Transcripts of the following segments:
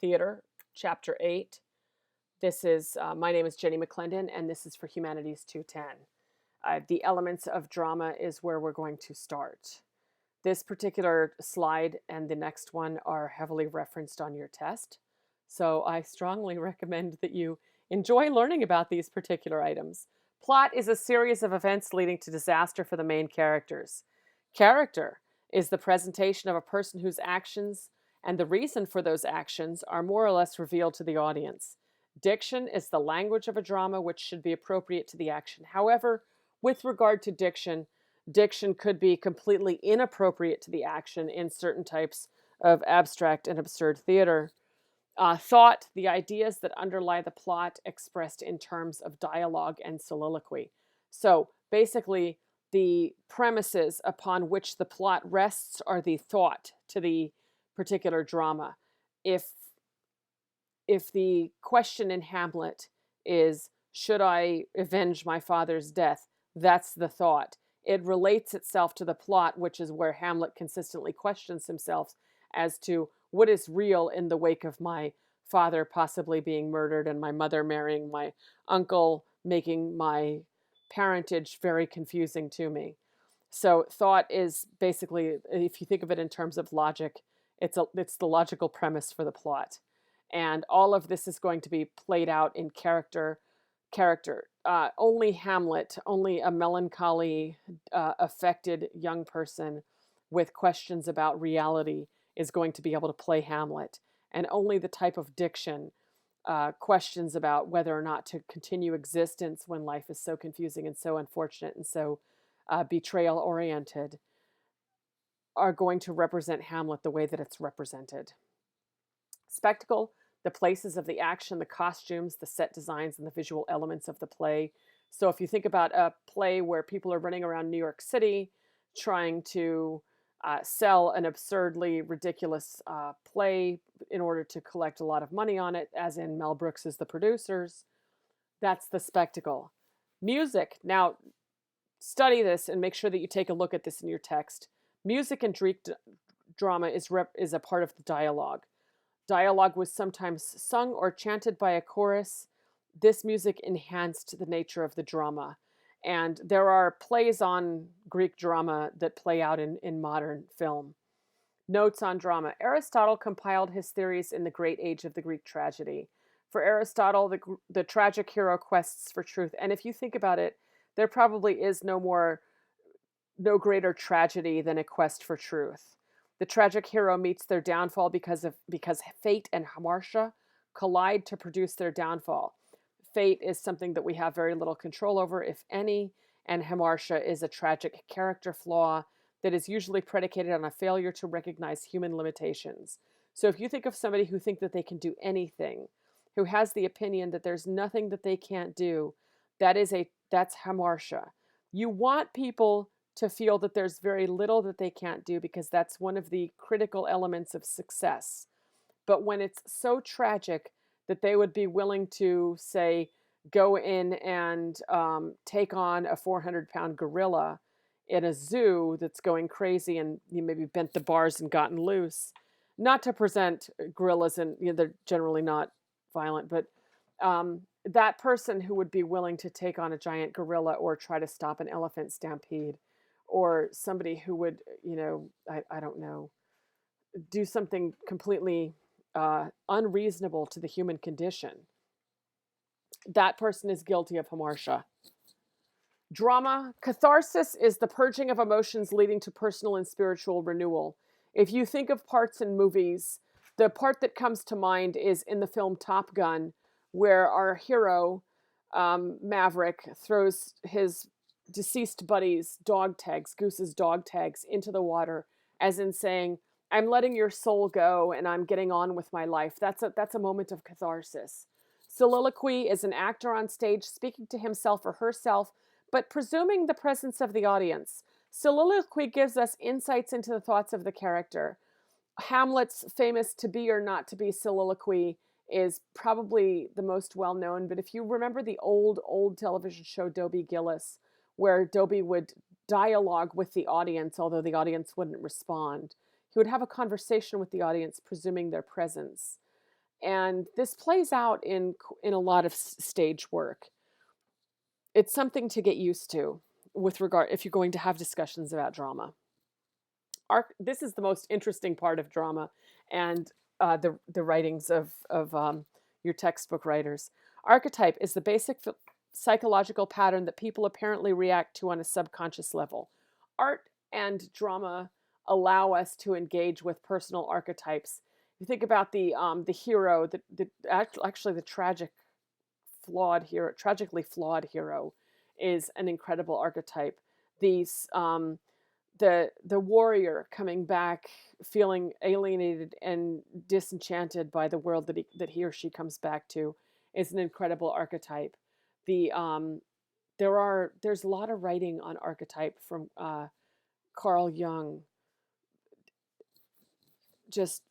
Theater, Chapter 8. This is, my name is Jenny McClendon, and this is for Humanities 210. The elements of drama is where we're going to start. This particular slide and the next one are heavily referenced on your test, so I strongly recommend that you enjoy learning about these particular items. Plot is a series of events leading to disaster for the main characters. Character is the presentation of a person whose actions and the reason for those actions are more or less revealed to the audience. Diction is the language of a drama which should be appropriate to the action. However, with regard to diction, diction could be completely inappropriate to the action in certain types of abstract and absurd theater. Thought, the ideas that underlie the plot expressed in terms of dialogue and soliloquy. So basically, the premises upon which the plot rests are the thought to the particular drama. If the question in Hamlet is, should I avenge my father's death? That's the thought. It relates itself to the plot, which is where Hamlet consistently questions himself as to what is real in the wake of my father possibly being murdered and my mother marrying my uncle, making my parentage very confusing to me. So thought is basically, if you think of it in terms of logic, it's the logical premise for the plot. And all of this is going to be played out in character. Only Hamlet, only a melancholy, affected young person with questions about reality is going to be able to play Hamlet. And only the type of diction, questions about whether or not to continue existence when life is so confusing and so unfortunate and so betrayal oriented, are going to represent Hamlet the way that it's represented. Spectacle, the places of the action, the costumes, the set designs, and the visual elements of the play. So if you think about a play where people are running around New York City trying to sell an absurdly ridiculous play in order to collect a lot of money on it, as in Mel Brooks is the producers, that's the spectacle. Music. Now, study this and make sure that you take a look at this in your text. Music in Greek drama is a part of the dialogue. Dialogue was sometimes sung or chanted by a chorus. This music enhanced the nature of the drama. And there are plays on Greek drama that play out in modern film. Notes on drama. Aristotle compiled his theories in the great age of the Greek tragedy. For Aristotle, the tragic hero quests for truth. And if you think about it, there probably is no greater tragedy than a quest for truth. The tragic hero meets their downfall because fate and hamartia collide to produce their downfall. Fate is something that we have very little control over, if any, and hamartia is a tragic character flaw that is usually predicated on a failure to recognize human limitations. So if you think of somebody who thinks that they can do anything, who has the opinion that there's nothing that they can't do, that's hamartia. You want people to feel that there's very little that they can't do because that's one of the critical elements of success. But when it's so tragic that they would be willing to, say, go in and take on a 400-pound gorilla in a zoo that's going crazy and you maybe bent the bars and gotten loose, not to present gorillas, and they're generally not violent, but that person who would be willing to take on a giant gorilla or try to stop an elephant stampede, or somebody who would, I don't know, do something completely unreasonable to the human condition, that person is guilty of hamartia. Drama. Catharsis is the purging of emotions leading to personal and spiritual renewal. If you think of parts in movies, the part that comes to mind is in the film Top Gun, where our hero, Maverick, throws his deceased buddy's dog tags, Goose's dog tags, into the water, as in saying, I'm letting your soul go and I'm getting on with my life. That's a moment of catharsis. Soliloquy is an actor on stage speaking to himself or herself, but presuming the presence of the audience. Soliloquy gives us insights into the thoughts of the character. Hamlet's famous to be or not to be soliloquy is probably the most well known, but if you remember the old television show Dobie Gillis, where Dobie would dialogue with the audience, although the audience wouldn't respond, he would have a conversation with the audience, presuming their presence. And this plays out in a lot of stage work. It's something to get used to with regard if you're going to have discussions about drama. This is the most interesting part of drama and the writings of your textbook writers. Archetype is the basic psychological pattern that people apparently react to on a subconscious level. Art and drama allow us to engage with personal archetypes. You think about the hero, actually the tragically flawed hero, is an incredible archetype. These the warrior coming back feeling alienated and disenchanted by the world that he or she comes back to is an incredible archetype. The there's a lot of writing on archetype from Carl Jung. Just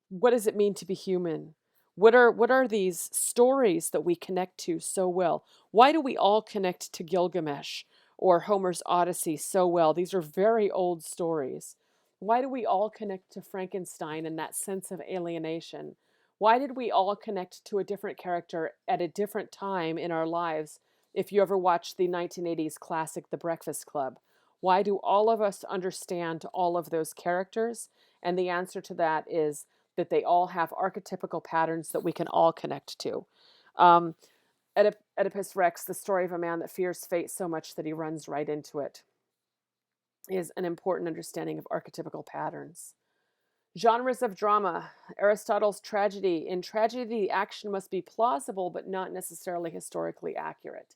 what does it mean to be human? What are these stories that we connect to so well? Why do we all connect to Gilgamesh or Homer's Odyssey so well? These are very old stories. Why do we all connect to Frankenstein and that sense of alienation? Why did we all connect to a different character at a different time in our lives? If you ever watched the 1980s classic The Breakfast Club, why do all of us understand all of those characters? And the answer to that is that they all have archetypical patterns that we can all connect to. Um, Oedipus Rex, the story of a man that fears fate so much that he runs right into it, is an important understanding of archetypical patterns. Genres of drama. Aristotle's tragedy. In tragedy, the action must be plausible but not necessarily historically accurate.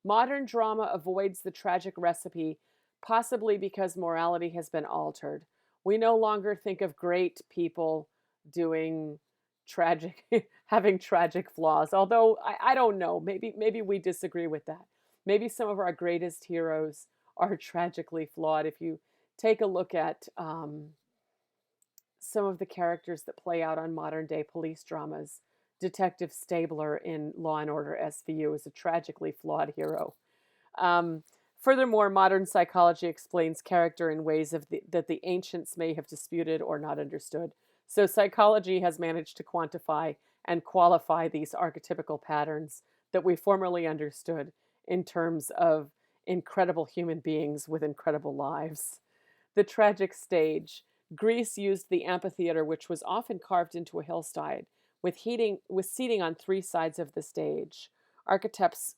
Modern drama avoids the tragic recipe, possibly because morality has been altered. We no longer think of great people doing tragic, having tragic flaws. Although I don't know, maybe we disagree with that. Maybe some of our greatest heroes are tragically flawed. If you take a look at some of the characters that play out on modern day police dramas. Detective Stabler in Law and Order SVU is a tragically flawed hero. Um, Furthermore, modern psychology explains character in ways that the ancients may have disputed or not understood. So, psychology has managed to quantify and qualify these archetypical patterns that we formerly understood in terms of incredible human beings with incredible lives. The tragic stage. Greece used the amphitheater, which was often carved into a hillside, with seating on three sides of the stage. Architects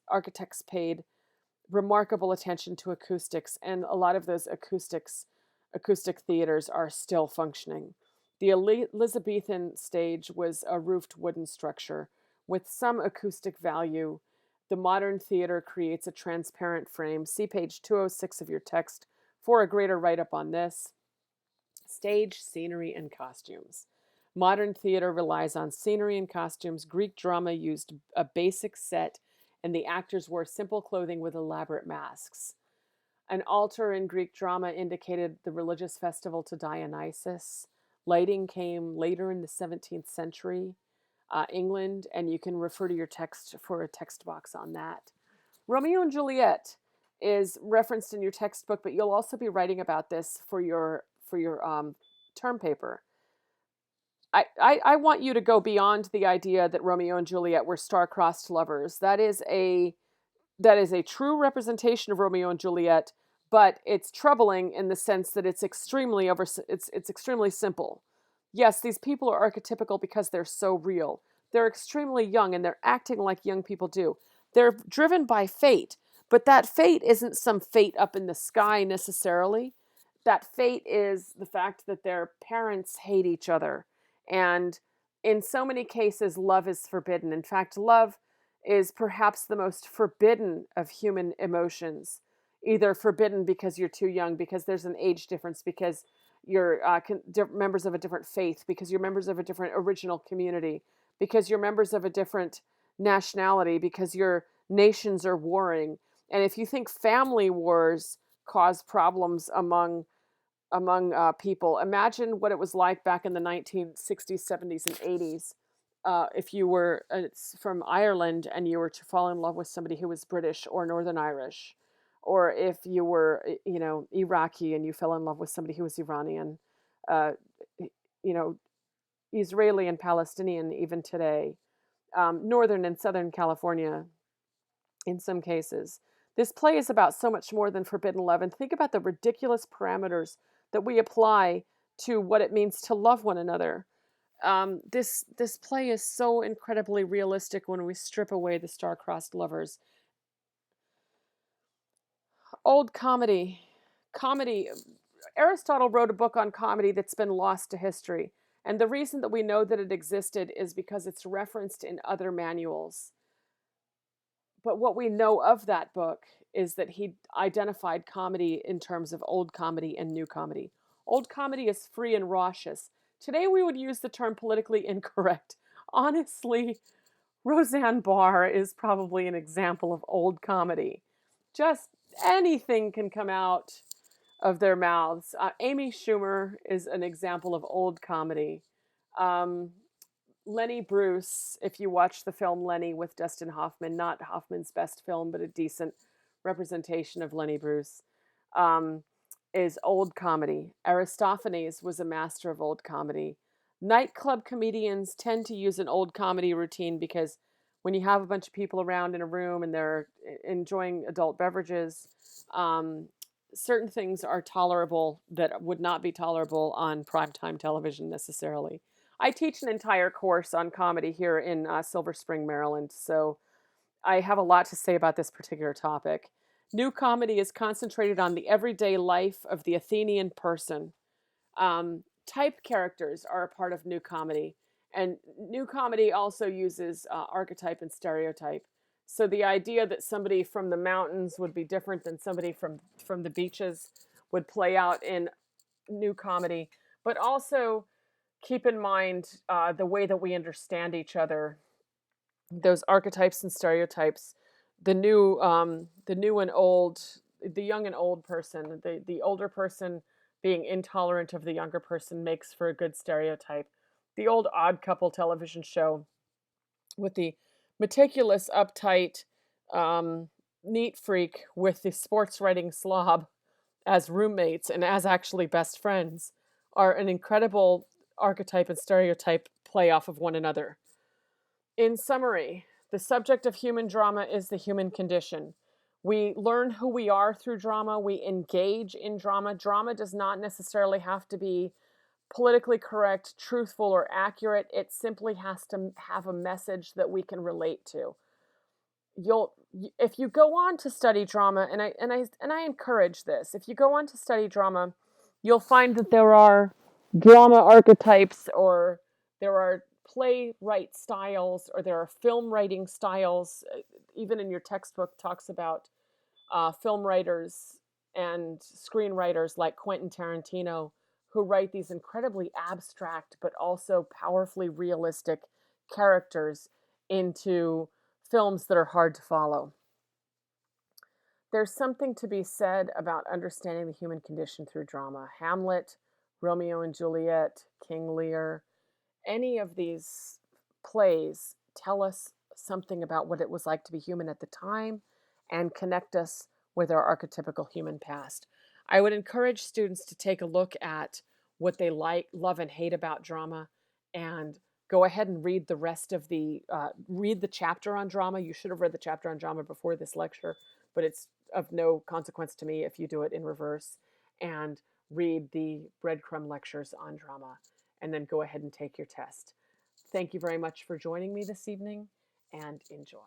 paid remarkable attention to acoustics, and a lot of those acoustic theaters are still functioning. The Elizabethan stage was a roofed wooden structure with some acoustic value. The modern theater creates a transparent frame. See page 206 of your text for a greater write up on this. Stage, scenery, and costumes. Modern theater relies on scenery and costumes. Greek drama used a basic set, and the actors wore simple clothing with elaborate masks. An altar in Greek drama indicated the religious festival to Dionysus. Lighting came later in the 17th century, England, and you can refer to your text for a text box on that. Romeo and Juliet is referenced in your textbook, but you'll also be writing about this for your term paper. I want you to go beyond the idea that Romeo and Juliet were star-crossed lovers. That is a true representation of Romeo and Juliet, but it's troubling in the sense that it's extremely simple. Yes, these people are archetypical because they're so real. They're extremely young and they're acting like young people do. They're driven by fate, but that fate isn't some fate up in the sky necessarily. That fate is the fact that their parents hate each other. And in so many cases, love is forbidden. In fact, love is perhaps the most forbidden of human emotions. Either forbidden because you're too young, because there's an age difference, because you're members of a different faith, because you're members of a different original community, because you're members of a different nationality, because your nations are warring. And if you think family wars cause problems among people. Imagine what it was like back in the 1960s, 70s, and 80s. If you were from Ireland and you were to fall in love with somebody who was British or Northern Irish, or if you were, Iraqi and you fell in love with somebody who was Iranian, uh, you know, Israeli and Palestinian even today, Northern and Southern California in some cases. This play is about so much more than forbidden love. And think about the ridiculous parameters that we apply to what it means to love one another. This play is so incredibly realistic when we strip away the star-crossed lovers. Old comedy. Comedy. Aristotle wrote a book on comedy that's been lost to history. And the reason that we know that it existed is because it's referenced in other manuals. But what we know of that book is that he identified comedy in terms of old comedy and new comedy. Old comedy is free and raucous. Today we would use the term politically incorrect. Honestly, Roseanne Barr is probably an example of old comedy. Just anything can come out of their mouths. Amy Schumer is an example of old comedy. Um, Lenny Bruce, if you watch the film Lenny with Dustin Hoffman, not Hoffman's best film, but a decent representation of Lenny Bruce, um, is old comedy. Aristophanes was a master of old comedy. Nightclub comedians tend to use an old comedy routine because when you have a bunch of people around in a room and they're enjoying adult beverages, um, certain things are tolerable that would not be tolerable on primetime television necessarily. I teach an entire course on comedy here in Silver Spring, Maryland, so I have a lot to say about this particular topic. New comedy is concentrated on the everyday life of the Athenian person. Type characters are a part of new comedy, and new comedy also uses archetype and stereotype. So the idea that somebody from the mountains would be different than somebody from the beaches would play out in new comedy, but also keep in mind the way that we understand each other, those archetypes and stereotypes, the new and old, the young and old person, the older person being intolerant of the younger person makes for a good stereotype. The old Odd Couple television show with the meticulous, uptight, neat freak with the sports writing slob as roommates and as actually best friends are an incredible archetype and stereotype play off of one another. In summary, the subject of human drama is the human condition. We learn who we are through drama. We engage in drama. Drama does not necessarily have to be politically correct, truthful, or accurate. It simply has to have a message that we can relate to. You'll If you go on to study drama, and I encourage this, if you go on to study drama, you'll find that there are drama archetypes, or there are playwright styles, or there are film writing styles. Even in your textbook talks about film writers and screenwriters like Quentin Tarantino, who write these incredibly abstract but also powerfully realistic characters into films that are hard to follow. There's something to be said about understanding the human condition through drama. Hamlet, Romeo and Juliet, King Lear, any of these plays tell us something about what it was like to be human at the time and connect us with our archetypical human past. I would encourage students to take a look at what they like, love, and hate about drama, and go ahead and read the rest of read the chapter on drama. You should have read the chapter on drama before this lecture, but it's of no consequence to me if you do it in reverse, and read the breadcrumb lectures on drama, and then go ahead and take your test. Thank you very much for joining me this evening, and enjoy.